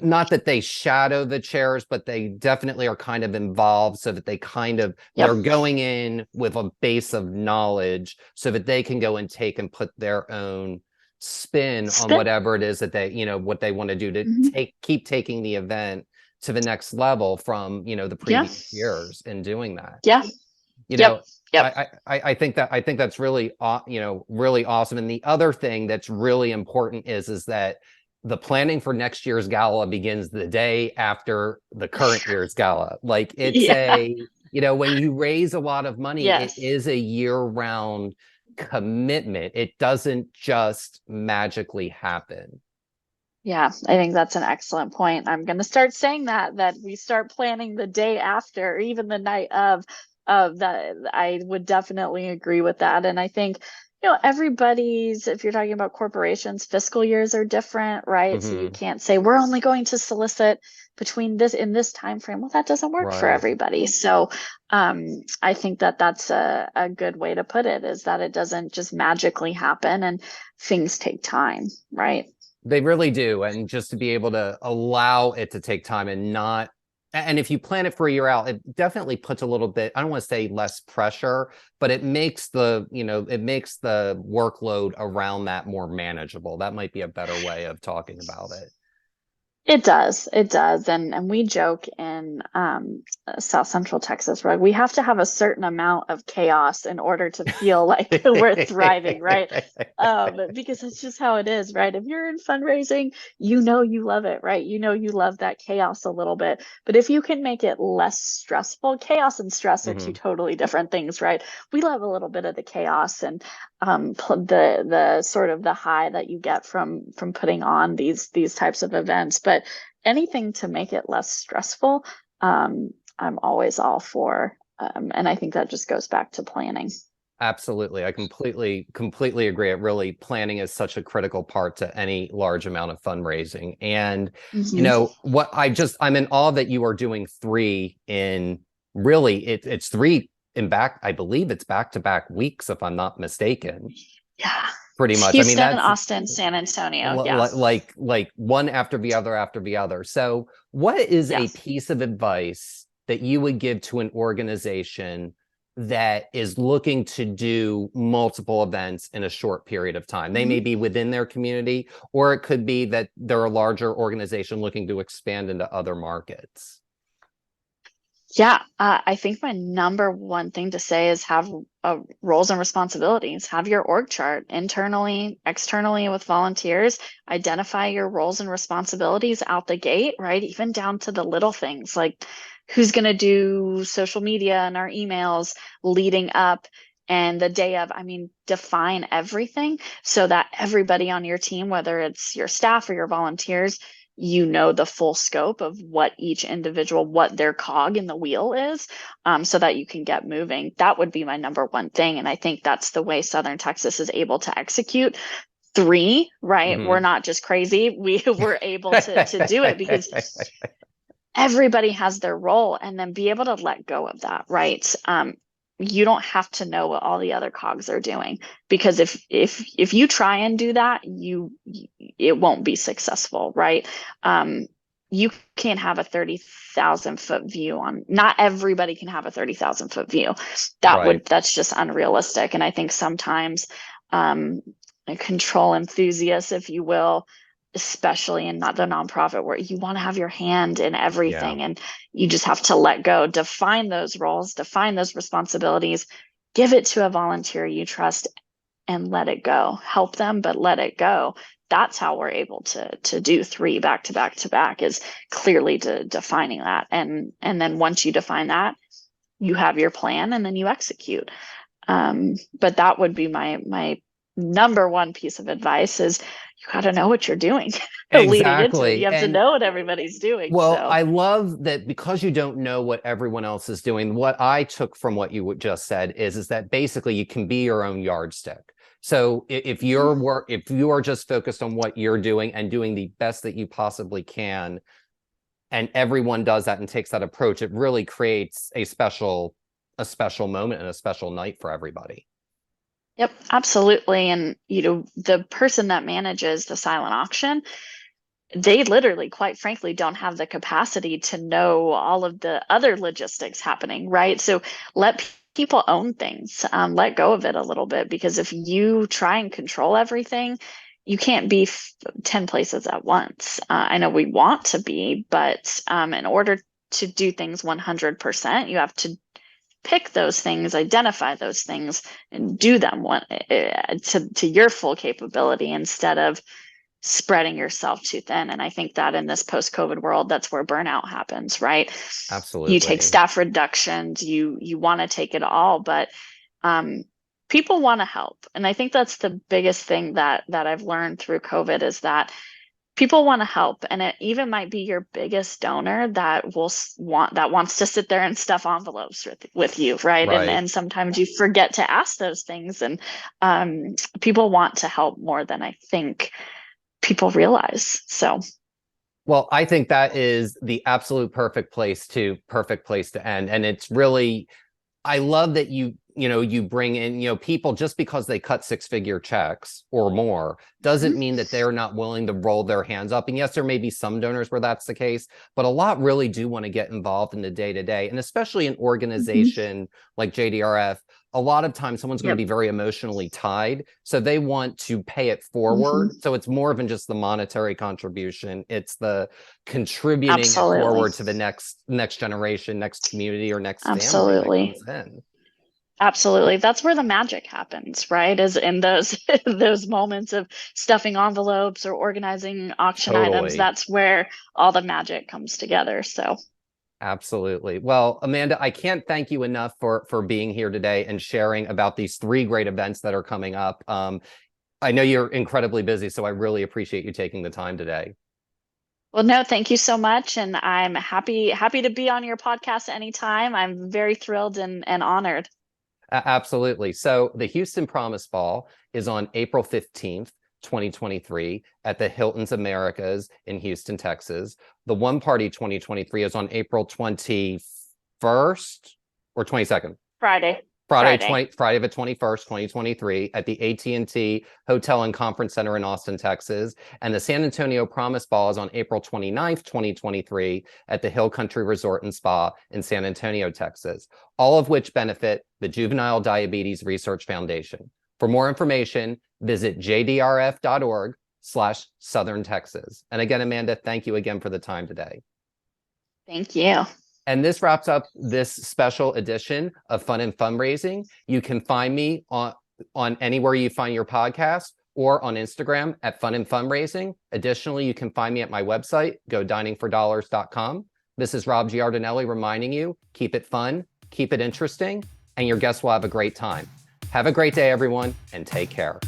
not that they shadow the chairs, but they definitely are kind of involved so that they kind of, they're going in with a base of knowledge so that they can go and take and put their own spin on whatever it is that they, what they want to do to keep taking the event to the next level from, the previous years and doing that. I think that's really, really awesome. And the other thing that's really important is that the planning for next year's gala begins the day after the current year's gala. Like it's when you raise a lot of money, it is a year-round commitment. It doesn't just magically happen. Yeah, I think that's an excellent point. I'm going to start saying that we start planning the day after, or even the night of that. I would definitely agree with that. And I think, everybody's, if you're talking about corporations, fiscal years are different, right? So you can't say we're only going to solicit between in this time frame. Well, that doesn't work for everybody. So I think that that's a good way to put it, is that it doesn't just magically happen and things take time, right? They really do. And just to be able to allow it to take time and if you plan it for a year out, it definitely puts a little bit, I don't want to say less pressure, but it makes the workload around that more manageable. That might be a better way of talking about it. It does. And we joke in South Central Texas, right? We have to have a certain amount of chaos in order to feel like we're thriving, right? Because that's just how it is, right? If you're in fundraising, you love it, right? You love that chaos a little bit. But if you can make it less stressful, chaos and stress are two totally different things, right? We love a little bit of the chaos and the sort of the high that you get from putting on these types of events, but anything to make it less stressful, I'm always all for. And I think that just goes back to planning. Absolutely. I completely agree. It really, planning is such a critical part to any large amount of fundraising. And, you know, I'm in awe that you are doing three in really, it's three in back, I believe it's back-to-back weeks, if I'm not mistaken. Yeah. Pretty much. I mean, Houston, that's Austin, San Antonio. Yeah. like one after the other after the other. So what is a Yes. piece of advice that you would give to an organization that is looking to do multiple events in a short period of time? They may be within their community, or it could be that they're a larger organization looking to expand into other markets. Yeah, I think my number one thing to say is have roles and responsibilities. Have your org chart internally, externally with volunteers. Identify your roles and responsibilities out the gate, right? Even down to the little things like who's going to do social media and our emails leading up and the day of. I mean, define everything so that everybody on your team, whether it's your staff or your volunteers, you know the full scope of what each individual, what their cog in the wheel is, so that you can get moving. That would be my number one thing. And I think that's the way Southern Texas is able to execute three, right? We're not just crazy. We were able to do it because everybody has their role, and then be able to let go of that, right? You don't have to know what all the other cogs are doing, because if you try and do that, it won't be successful, right? You can't have a 30,000-foot view on. Not everybody can have a 30,000-foot view. That's just unrealistic. And I think sometimes control enthusiasts, if you will, especially in not the nonprofit, where you want to have your hand in everything, and you just have to let go, define those roles, define those responsibilities, give it to a volunteer you trust, and let it go. Help them, but let it go. That's how we're able to do three back to back to back, is clearly defining that. And then once you define that, you have your plan, and then you execute. But that would be my number one piece of advice, is you got to know what you're doing leading into it. You have to know what everybody's doing. Well, so. I love that, because you don't know what everyone else is doing. What I took from what you just said is that basically you can be your own yardstick. So if you are just focused on what you're doing and doing the best that you possibly can, and everyone does that and takes that approach, it really creates a special moment and a special night for everybody. Yep, absolutely. And, the person that manages the silent auction, they literally, quite frankly, don't have the capacity to know all of the other logistics happening, right? So let people own things, let go of it a little bit, because if you try and control everything, you can't be 10 places at once. I know we want to be, but in order to do things 100%, you have to pick those things, identify those things, and do them to your full capability, instead of spreading yourself too thin. And I think that in this post-COVID world, that's where burnout happens, right? Absolutely. You take staff reductions, you want to take it all, but people want to help. And I think that's the biggest thing that I've learned through COVID, is that people want to help, and it even might be your biggest donor that wants to sit there and stuff envelopes with you, right? And sometimes you forget to ask those things, and people want to help more than I think people realize. So, well, I think that is the absolute perfect place to end. And it's really, I love that you bring in, people, just because they cut 6-figure checks or more doesn't mean that they're not willing to roll their hands up. And yes, there may be some donors where that's the case, but a lot really do want to get involved in the day-to-day. And especially an organization like JDRF, a lot of times someone's going to be very emotionally tied. So they want to pay it forward. So it's more than just the monetary contribution. It's the contributing it forward to the next generation, next community, or next family that comes in. Absolutely. That's where the magic happens, right? Is in those those moments of stuffing envelopes or organizing auction items. That's where all the magic comes together. So absolutely. Well, Amanda, I can't thank you enough for being here today and sharing about these 3 great events that are coming up. I know you're incredibly busy, so I really appreciate you taking the time today. Well, no, thank you so much. And I'm happy to be on your podcast anytime. I'm very thrilled and honored. Absolutely. So the Houston Promise Ball is on April 15th, 2023 at the Hilton's Americas in Houston, Texas. The One Party 2023 is on April 21st or 22nd. Friday Friday the 21st, 2023 at the AT&T Hotel and Conference Center in Austin, Texas. And the San Antonio Promise Ball is on April 29th, 2023 at the Hill Country Resort and Spa in San Antonio, Texas, all of which benefit the Juvenile Diabetes Research Foundation. For more information, visit jdrf.org/Southern Texas. And again, Amanda, thank you again for the time today. Thank you. And this wraps up this special edition of Fun and Fundraising. You can find me on anywhere you find your podcast or on Instagram at Fun and Fundraising. Additionally, you can find me at my website, godiningfordollars.com. This is Rob Giardinelli reminding you, keep it fun, keep it interesting, and your guests will have a great time. Have a great day, everyone, and take care.